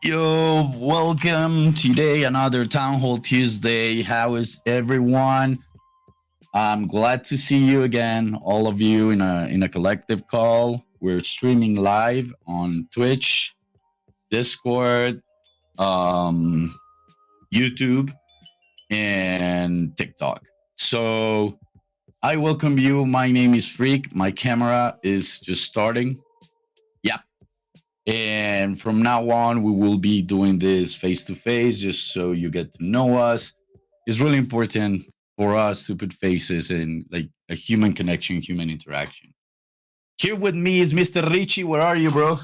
Yo, welcome today, another Townhall Tuesday. How is everyone? I'm glad to see you again, all of you in a collective call. We're streaming live on Twitch, Discord, um, YouTube, and TikTok. So I welcome you. My name is Freak. My camera is just starting. Yeah, and from now on, we will be doing this face to face just so you get to know us. It's really important for us to put faces in like a human connection, human interaction. Here with me is Mr. Richie. Where are you, bro?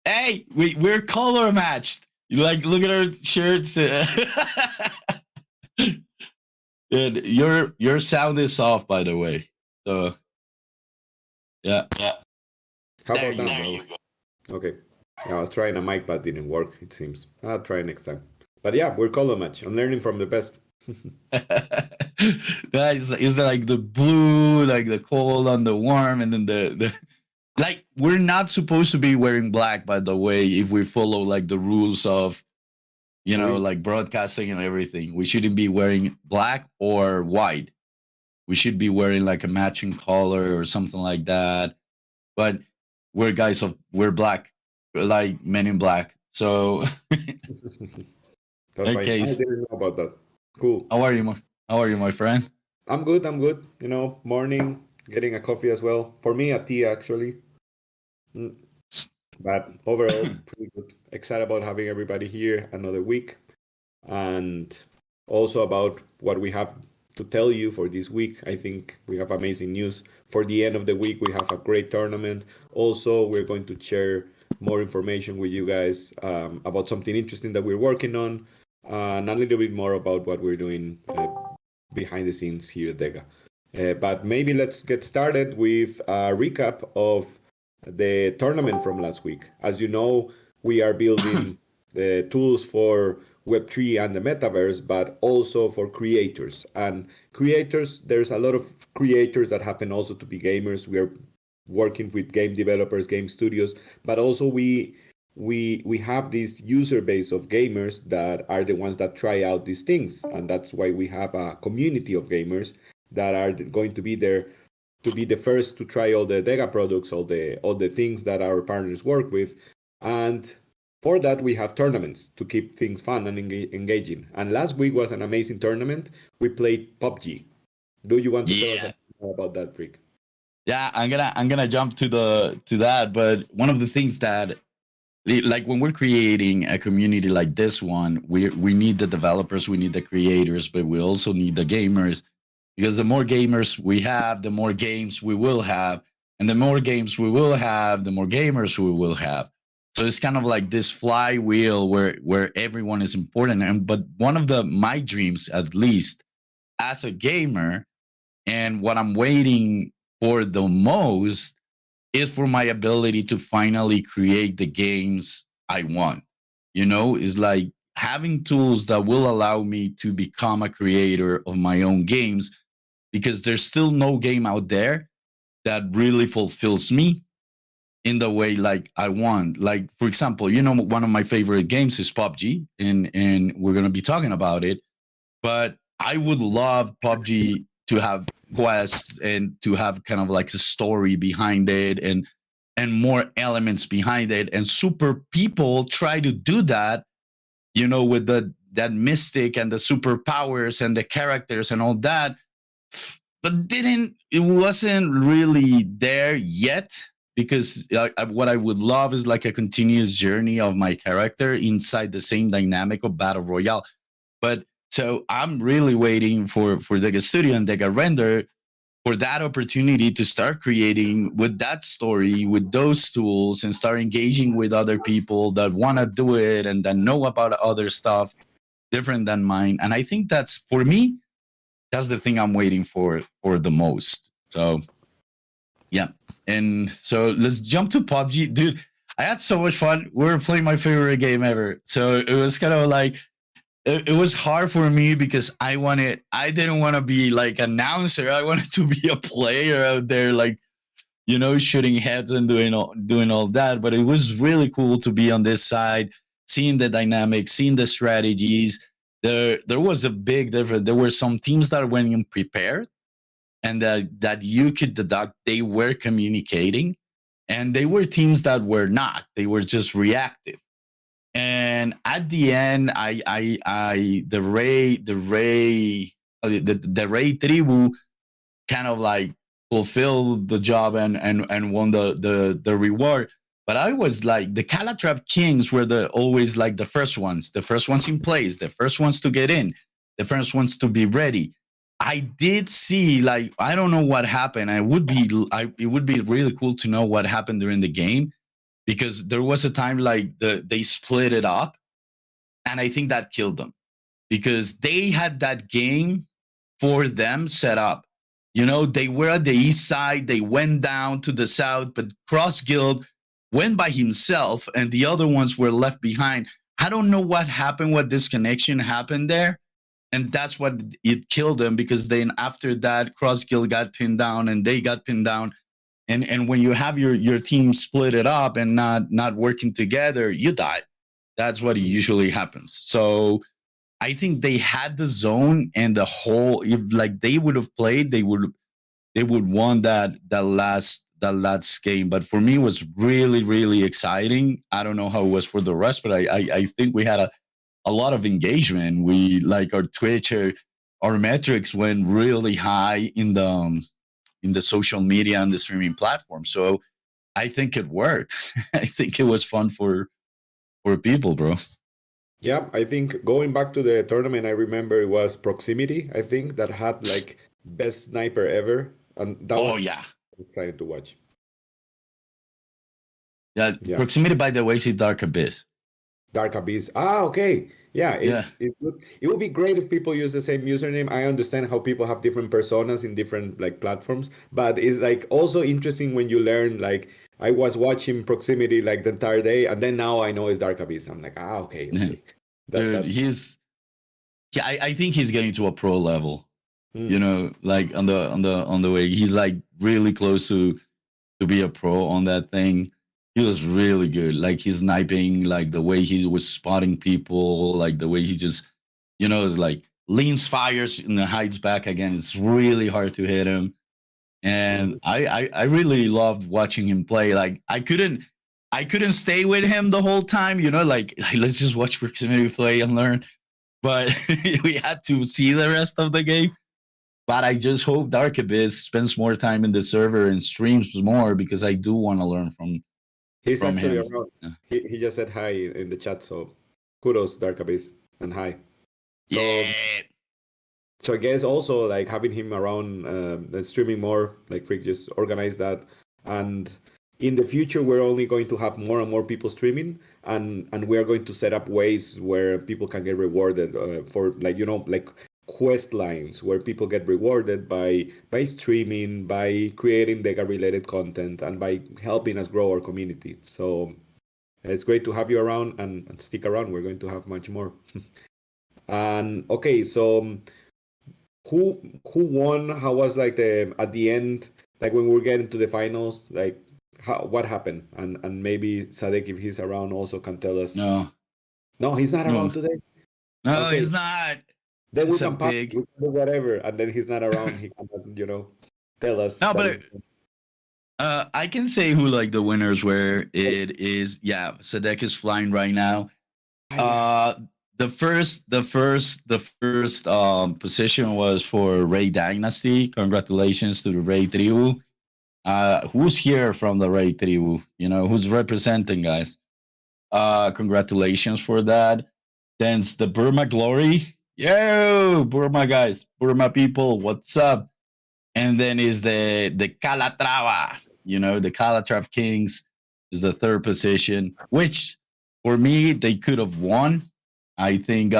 Hey, we're color matched. You like look at our shirts. And your sound is off, by the way. So yeah, How there about you now, bro? Okay. Yeah, I was trying a mic, but didn't work, it seems. I'll try next time. But yeah, we're color match. I'm learning from the best. That is like the blue, like the cold and the warm, and then the like we're not supposed to be wearing black, by the way, if we follow like the rules of like broadcasting and everything. We shouldn't be wearing black or white. We should be wearing like a matching color or something like that. But we're black, we're like men in black. So That's fine. okay, I didn't know about that. Cool. how are you? How are you, my friend? I'm good. I'm good. Morning, getting a coffee as well. For me, a tea actually. Mm, But overall, pretty good. Excited about having everybody here another week, and also about what we have to tell you for this week. I think we have amazing news. For the end of the week, we have a great tournament. Also, we're going to share more information with you guys about something interesting that we're working on, and a little bit more about what we're doing behind the scenes here at DEGA. But maybe let's get started with a recap of the tournament from last week. As you know, we are building the tools for Web3 and the metaverse, but also for creators. And creators, there's a lot of creators that happen also to be gamers. We are working with game developers, game studios, but also we have this user base of gamers that are the ones that try out these things, and that's why we have a community of gamers that are going to be there to be the first to try all the DEGA products, all the things that our partners work with. And for that, we have tournaments to keep things fun and engaging. And last week was an amazing tournament. We played PUBG. Do you want to tell us more about that, Freak? Yeah, I'm gonna jump to that, but one of the things that like when we're creating a community like this one, we need the developers, we need the creators, but we also need the gamers, because the more gamers we have, the more games we will have, and the more games we will have, the more gamers we will have. So it's kind of like this flywheel where everyone is important. And but one of the my dreams, at least as a gamer, and what I'm waiting for the most is for my ability to finally create the games I want. Is like having tools that will allow me to become a creator of my own games, because there's still no game out there that really fulfills me in the way like I want. Like, for example, one of my favorite games is PUBG, and we're gonna be talking about it. But I would love PUBG to have quests and to have kind of like a story behind it, and more elements behind it. And super people try to do that, with that mystic and the superpowers and the characters and all that, but it wasn't really there yet, because what I would love is like a continuous journey of my character inside the same dynamic of battle royale. But so I'm really waiting for DEGA Studio and DEGA Render for that opportunity to start creating with that story, with those tools, and start engaging with other people that want to do it and that know about other stuff different than mine. And I think that's, for me, that's the thing I'm waiting for the most. So yeah. And so let's jump to PUBG. Dude, I had so much fun. We were playing my favorite game ever. So it was kind of like, it was hard for me because I didn't want to be like announcer. I wanted to be a player out there, like, shooting heads and doing all that. But it was really cool to be on this side, seeing the dynamics, seeing the strategies. There was a big difference. There were some teams that went in prepared, and that you could deduct they were communicating, and they were teams that were not. They were just reactive. And at the end, the Ray Tribu kind of like fulfilled the job and won the reward. But I was like, the Calatrava Kings were the always like the first ones in place, the first ones to get in, the first ones to be ready. I did see, like, I don't know what happened. It would be really cool to know what happened during the game, because there was a time like they split it up, and I think that killed them, because they had that game for them set up. They were at the east side, they went down to the south, but Cross Guild went by himself and the other ones were left behind. I don't know what happened, what disconnection happened there. And that's what it killed them, because then after that, Cross Guild got pinned down and they got pinned down. And when you have your team split it up and not working together, you die. That's what usually happens. So I think they had the zone and the whole. If like they would have played, they would won that last game. But for me, it was really really exciting. I don't know how it was for the rest, but I think we had a lot of engagement. We like our Twitch, our metrics went really high in the social media and the streaming platform. So I think it worked. I think it was fun for people, bro. Yeah, I think going back to the tournament, I remember it was Proximity, I think, that had like best sniper ever. And that was yeah, exciting to watch. Yeah, Proximity, by the way, is Dark Abyss. Dark Abyss. Okay. Yeah, it's good. It would be great if people use the same username. I understand how people have different personas in different like platforms, but it's like also interesting when you learn, like, I was watching Proximity like the entire day, and then now I know it's Dark Abyss. I'm like, okay. Dude, I think he's getting to a pro level. Like on the way, he's like really close to be a pro on that thing. He was really good. Like his sniping, like the way he was spotting people, like the way he just, is like leans, fires, and then hides back again. It's really hard to hit him. And I really loved watching him play. Like I couldn't stay with him the whole time, like let's just watch Proximity play and learn. But we had to see the rest of the game. But I just hope Dark Abyss spends more time in the server and streams more, because I do want to learn from He's actually him. around. Yeah. He just said hi in the chat, so kudos, Dark Abyss, and hi. So I guess also like having him around, streaming more, like Freak just organized that. And in the future, we're only going to have more and more people streaming, and we are going to set up ways where people can get rewarded for like quest lines where people get rewarded by streaming, by creating DEGA related content, and by helping us grow our community. So it's great to have you around, and stick around. We're going to have much more. And okay, so who won? How was like at the end, like when we were getting to the finals, like what happened? And maybe Sadek, if he's around, also can tell us. No, he's not around today. No, okay. He's not. Then we can do whatever, and then he's not around. He can, tell us. No, but I can say who like the winners were. It is Sadek is flying right now. The first position was for Ray Dynasty. Congratulations to the Ray Tribu. Who's here from the Ray Tribu? Who's representing, guys? Congratulations for that. Then it's the Burma Glory. Yo, Burma guys, Burma people, what's up? And then is the Calatrava, the Calatrava Kings is the third position, which for me, they could have won. I think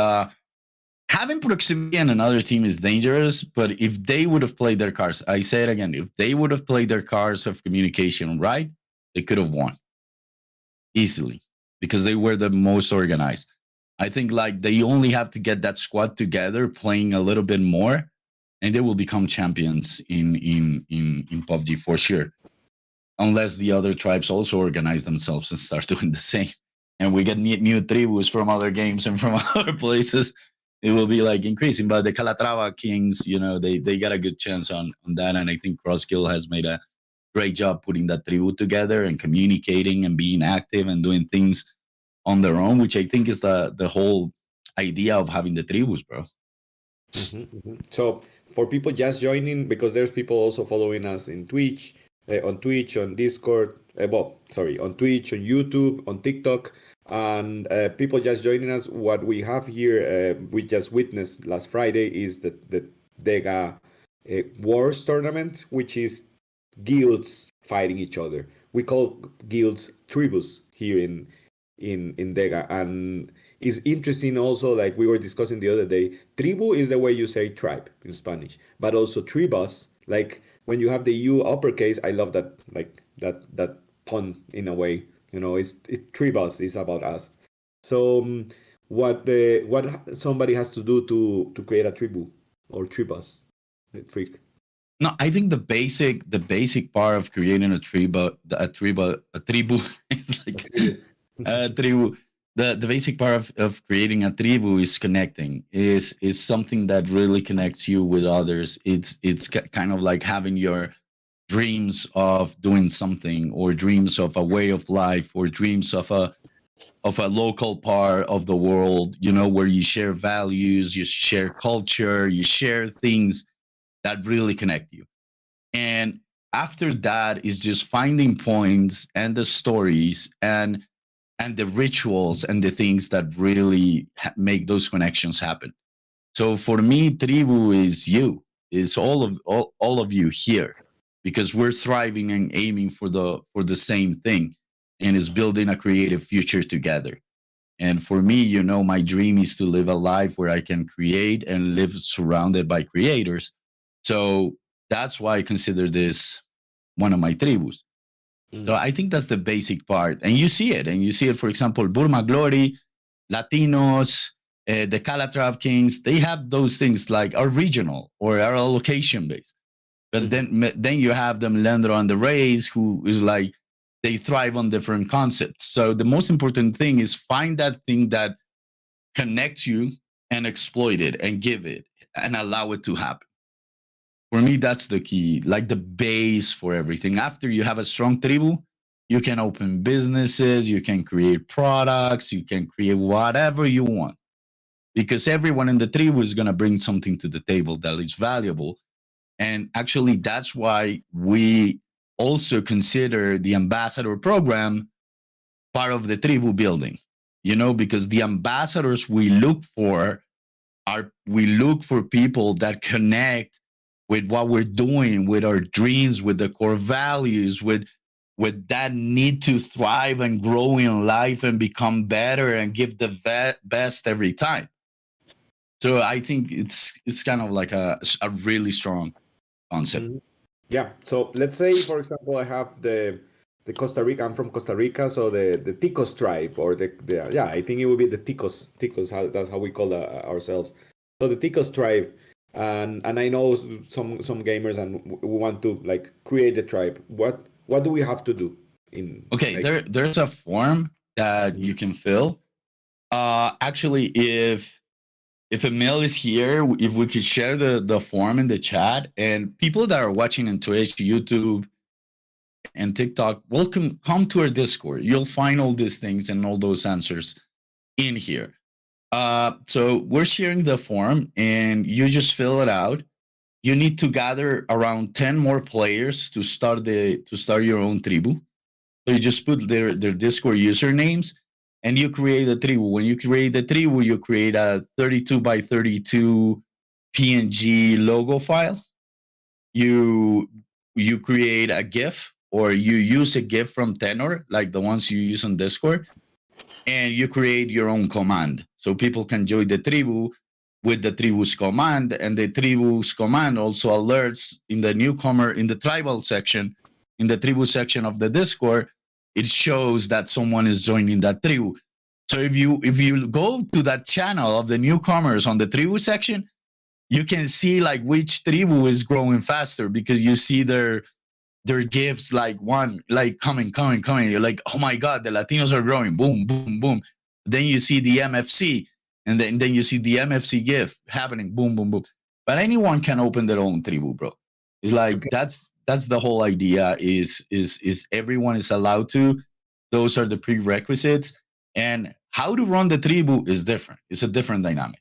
having Proximity and another team is dangerous, but if they would have played their cards, I say it again, if they would have played their cards of communication right, they could have won easily, because they were the most organized. I think like they only have to get that squad together, playing a little bit more, and they will become champions in PUBG for sure. unless the other tribes also organize themselves and start doing the same. And we get new tribus from other games and from other places. It will be like increasing. But the Calatrava Kings, they got a good chance on that. And I think Crosskill has made a great job putting that tribu together and communicating and being active and doing things on their own, which I think is the whole idea of having the tribus, bro. So for people just joining, because there's people also following us in Twitch, on Discord, on Twitch, on YouTube, on TikTok, and people just joining us. What we have here, we just witnessed last Friday, is the DEGA Wars tournament, which is guilds fighting each other. We call guilds tribus here in DEGA, and it's interesting also, like we were discussing the other day, tribu is the way you say tribe in Spanish, but also tribus, like when you have the U uppercase, I love that, like that pun in a way, tribus is about us. So what somebody has to do to create a tribu or tribus, freak? No, I think the basic part of creating a tribu is like a tribu. The basic part of creating a tribu is connecting. Is something that really connects you with others. It's kind of like having your dreams of doing something, or dreams of a way of life, or dreams of a local part of the world. Where you share values, you share culture, you share things that really connect you. And after that is just finding points and the stories and the rituals and the things that really make those connections happen. So for me, tribu is you, is all of you here, because we're thriving and aiming for the same thing, and is building a creative future together. And for me, my dream is to live a life where I can create and live surrounded by creators. So that's why I consider this one of my tribus. So I think that's the basic part. And you see it, for example, Burma Glory, Latinos, the Calatrava Kings, they have those things, like are regional or are location based. But then you have them Leandro and the Rays, who is like, they thrive on different concepts. So the most important thing is find that thing that connects you and exploit it and give it and allow it to happen. For me, that's the key, like the base for everything. After you have a strong tribu, you can open businesses, you can create products, you can create whatever you want, because everyone in the tribu is going to bring something to the table that is valuable. And actually, that's why we also consider the ambassador program part of the tribu building, because the ambassadors we look for people that connect with what we're doing, with our dreams, with the core values, with that need to thrive and grow in life and become better and give the best every time. So I think it's kind of like a really strong concept. Yeah. So let's say, for example, I have the Costa Rica. I'm from Costa Rica, so the Ticos tribe, or I think it would be the Ticos. That's how we call ourselves. So the Ticos tribe. And I know some gamers, and we want to like create the tribe. What do we have to do? There's a form that you can fill. Actually, if Emil is here, if we could share the form in the chat, and people that are watching on Twitch, YouTube, and TikTok, come to our Discord. You'll find all these things and all those answers in here. So we're sharing the form, and you just fill it out. You need to gather around 10 more players to start your own tribu. So you just put their Discord usernames, and you create a tribu. When you create the tribu, you create a 32 by 32 PNG logo file. You create a GIF, or you use a GIF from Tenor, like the ones you use on Discord, and you create your own command. So people can join the tribu with the tribu's command, and the tribu's command also alerts in the newcomer, in the tribal section, in the tribu section of the Discord. It shows that someone is joining that tribu. So if you go to that channel of the newcomers on the tribu section, you can see like which tribu is growing faster, because you see their their gifts like coming. You're like, oh my god, the Latinos are growing. Boom, boom, boom. Then you see the MFC, and then you see the MFC gift happening. Boom, boom, boom. But anyone can open their own tribu, bro. It's like Okay. that's the whole idea. Is everyone is allowed to? Those are the prerequisites, and how to run the tribu is different. It's a different dynamic.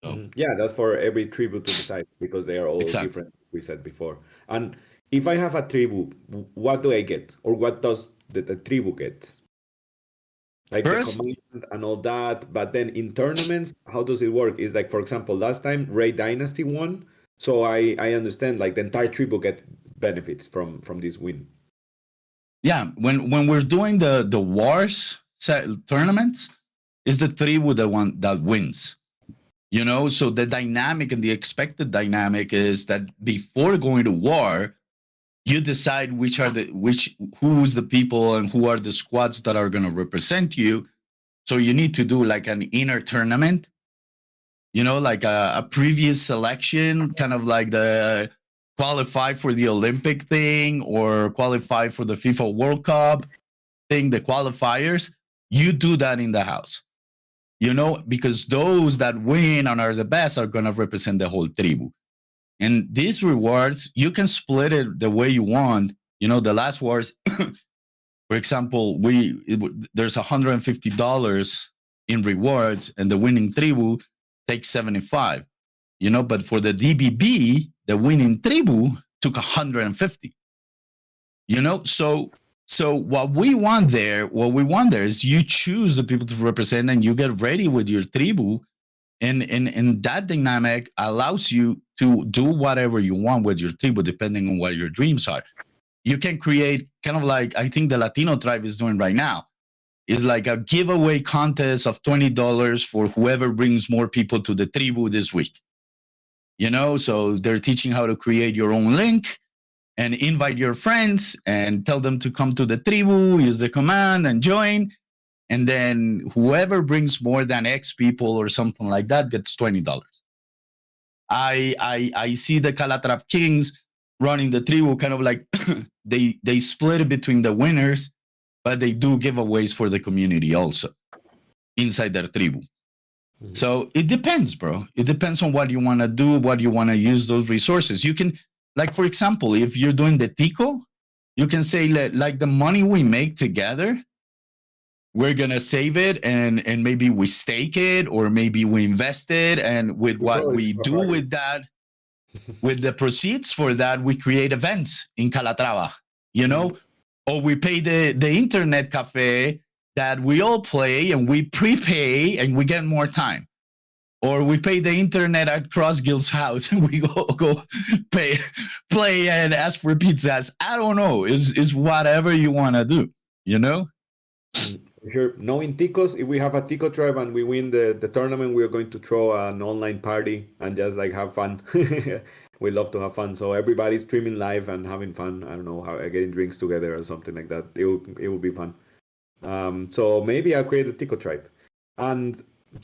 So Yeah, that's for every tribu to decide because they are all exactly. different. We said before. And if I have a tribu, what do I get, or what does the tribu get? Like the First, command and all that. But then in tournaments, how does it work? Is like, for example, last time Ray Dynasty won, so I understand like the entire tribu get benefits from this win. yeah, when we're doing the wars tournaments, is the tribu the one that wins. You know, so the dynamic and the expected dynamic is that before going to war, you decide who's the people and who are the squads that are going to represent you. So you need to do like an inner tournament, you know, like a previous selection, kind of like the qualify for the Olympic thing or qualify for the FIFA World Cup thing, the qualifiers. You do that in the house, you know, because those that win and are the best are going to represent the whole tribu. And these rewards, you can split it the way you want. You know, the last wars, for example, there's $150 in rewards, and the winning tribu takes 75. You know, but for the DBB, the winning tribu took 150. You know, so what we want there is you choose the people to represent, and you get ready with your tribu, and that dynamic allows you to do whatever you want with your tribu depending on what your dreams are. You can create kind of like I think the Latino tribe is doing right now. It's like a giveaway contest of $20 for whoever brings more people to the tribu this week. You know, so they're teaching how to create your own link and invite your friends and tell them to come to the tribu, use the command and join. And then whoever brings more than X people or something like that gets $20. I see the Calatrava Kings running the tribu kind of like they split it between the winners, but they do giveaways for the community also inside their tribu. So it depends, bro. It depends on what you want to do, what you want to use those resources. You can, like, for example, if you're doing the Tico, you can say, like, the money we make together, we're going to save it and maybe we stake it or maybe we invest it. And with what we do with that, with the proceeds for that, we create events in Calatrava, you know, or we pay the internet cafe that we all play and we prepay and we get more time. Or we pay the internet at Crossgill's house and we go play and ask for pizzas. I don't know. It's whatever you want to do, you know? Sure. Knowing Ticos, if we have a Tico tribe and we win the tournament, we are going to throw an online party and just like have fun. We love to have fun. So everybody's streaming live and having fun. I don't know, how getting drinks together or something like that. It will be fun. So maybe I'll create a Tico tribe. And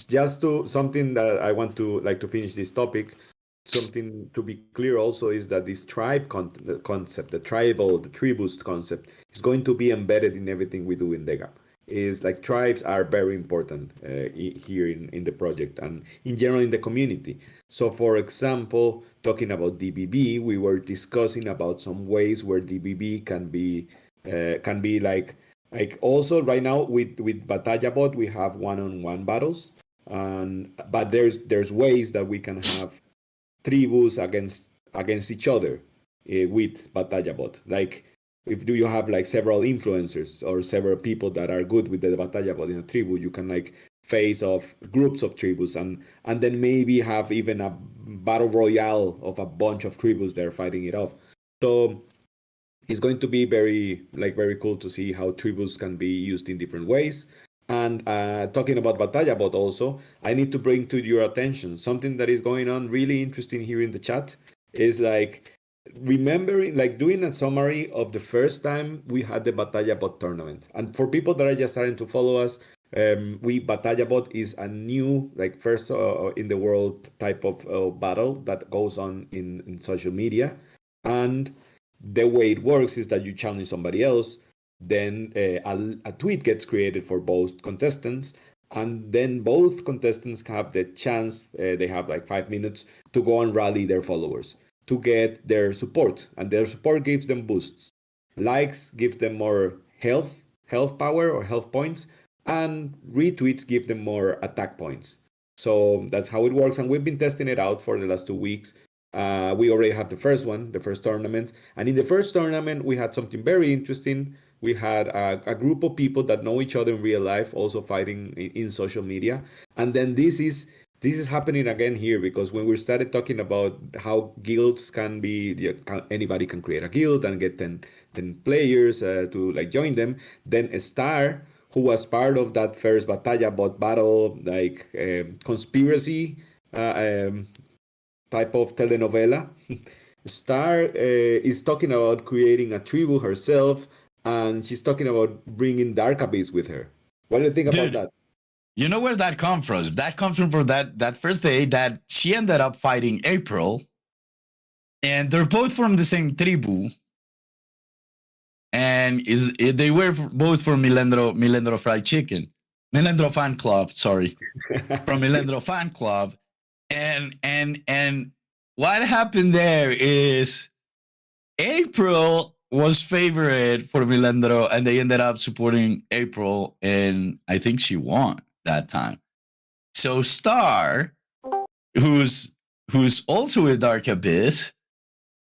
just to something that I want to like to finish this topic, something to be clear also is that this tribe concept, the tribus concept, is going to be embedded in everything we do in DEGA. Is like tribes are very important here in the project and in general in the community. So for example, talking about DBB, we were discussing about some ways where DBB can be like also right now with Batalla Bot we have one-on-one battles, but there's ways that we can have tribus against each other with Batalla Bot. Like if do you have like several influencers or several people that are good with the Batalla Bot in a tribu, you can like face off groups of tribus and then maybe have even a battle royale of a bunch of tribus that are fighting it off. So it's going to be very cool to see how tribus can be used in different ways. And talking about Batalla Bot also, I need to bring to your attention something that is going on really interesting here in the chat is like remembering, like doing a summary of the first time we had the Batalla Bot tournament. And for people that are just starting to follow us, Batalla Bot is a new, like first in the world type of battle that goes on in social media. And the way it works is that you challenge somebody else, then a tweet gets created for both contestants, and then both contestants have the chance, they have like 5 minutes to go and rally their followers to get their support, and their support gives them boosts. Likes give them more health power or health points, and retweets give them more attack points. So that's how it works, and we've been testing it out for the last 2 weeks. We already have the first one, the first tournament, and in the first tournament we had something very interesting. We had a group of people that know each other in real life, also fighting in social media, and then this is happening again here, because when we started talking about how guilds can be, anybody can create a guild and get 10 players to like join them, then Star, who was part of that first Batalla Bot battle, like conspiracy type of telenovela, Star is talking about creating a tribu herself, and she's talking about bringing Dark Abyss with her. What do you think about Dude, that? you know where that comes from? That comes from that first day that she ended up fighting April, and they're both from the same tribu, and they were both from Milendro Fried Chicken, Milendro Fan Club. Sorry, from Milendro Fan Club, and what happened there is April was favorite for Milendro, and they ended up supporting April, and I think she won that time. So Star, who's also a Dark Abyss,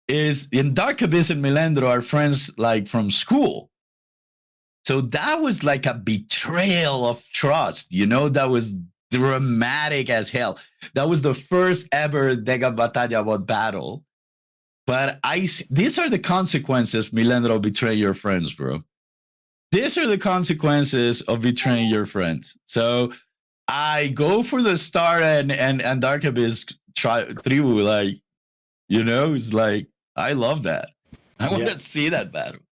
is in Dark Abyss and Milendro are friends like from school. So that was like a betrayal of trust, that was dramatic as hell. That was the first ever DEGA Batalla Bot battle. But these are the consequences, Milendro, betray your friends, bro. These are the consequences of betraying your friends. So I go for the Star and Dark Abyss tribu, like, it's like, I love that. I want to see that battle.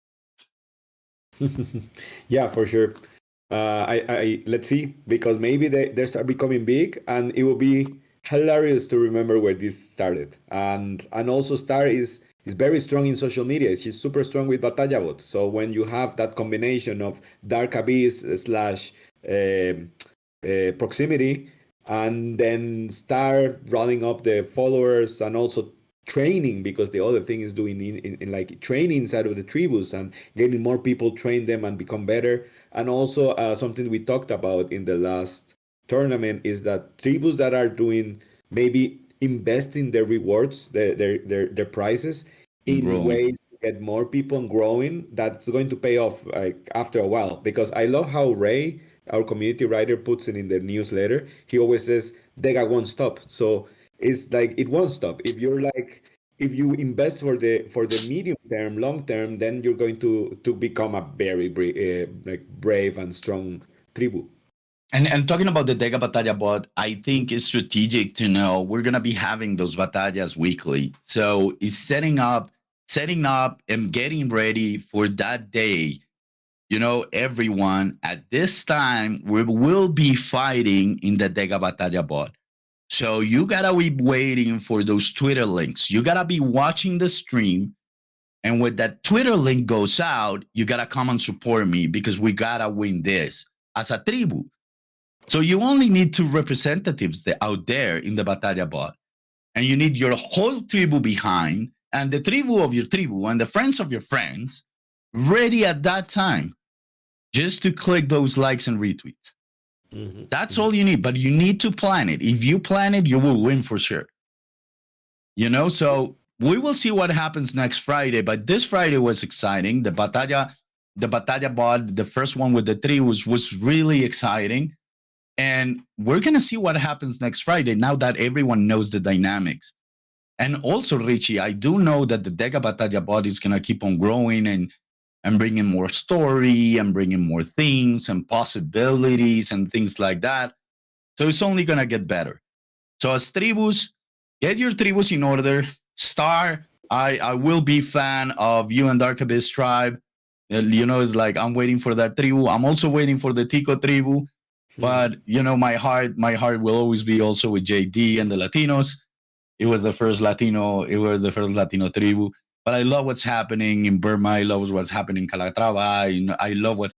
Yeah, for sure. I let's see, because maybe they start becoming big, and it will be hilarious to remember where this started. And also Star is very strong in social media. She's super strong with Batalla Bot. So when you have that combination of Dark Abyss slash proximity, and then Star running up the followers, and also training, because the other thing is doing in like training inside of the tribus and getting more people, train them and become better. And also something we talked about in the last tournament is that tribus that are doing, maybe investing their rewards, their prizes in ways to get more people and growing, that's going to pay off like after a while. Because I love how Ray, our community writer, puts it in the newsletter. He always says DEGA won't stop. So it's like it won't stop. If you invest for the medium term, long term, then you're going to become a very brave and strong tribu. And talking about the DEGA Batalla Bot, I think it's strategic to know we're gonna be having those batallas weekly. So it's setting up and getting ready for that day. Everyone at this time we will be fighting in the DEGA Batalla Bot. So you gotta be waiting for those Twitter links. You gotta be watching the stream, and when that Twitter link goes out, you gotta come and support me, because we gotta win this as a tribu. So you only need 2 representatives out there in the Batalla Bot, and you need your whole tribu behind, and the tribu of your tribu and the friends of your friends ready at that time, just to click those likes and retweets. Mm-hmm. That's all you need, but you need to plan it. If you plan it, you will win for sure. So we will see what happens next Friday, but this Friday was exciting. The Batalla Bot, the first one with the 3 was really exciting. And we're going to see what happens next Friday, now that everyone knows the dynamics. And also, Richie, I do know that the DEGA Batalla Bot is going to keep on growing and bringing more story and bringing more things and possibilities and things like that. So it's only going to get better. So as tribus, get your tribus in order. Star, I will be fan of you and Dark Abyss tribe. It's like I'm waiting for that tribu. I'm also waiting for the Tico tribu. But, my heart will always be also with JD and the Latinos. It was the first Latino tribu. but I love what's happening in Burma. I love what's happening in Calatrava. I love what's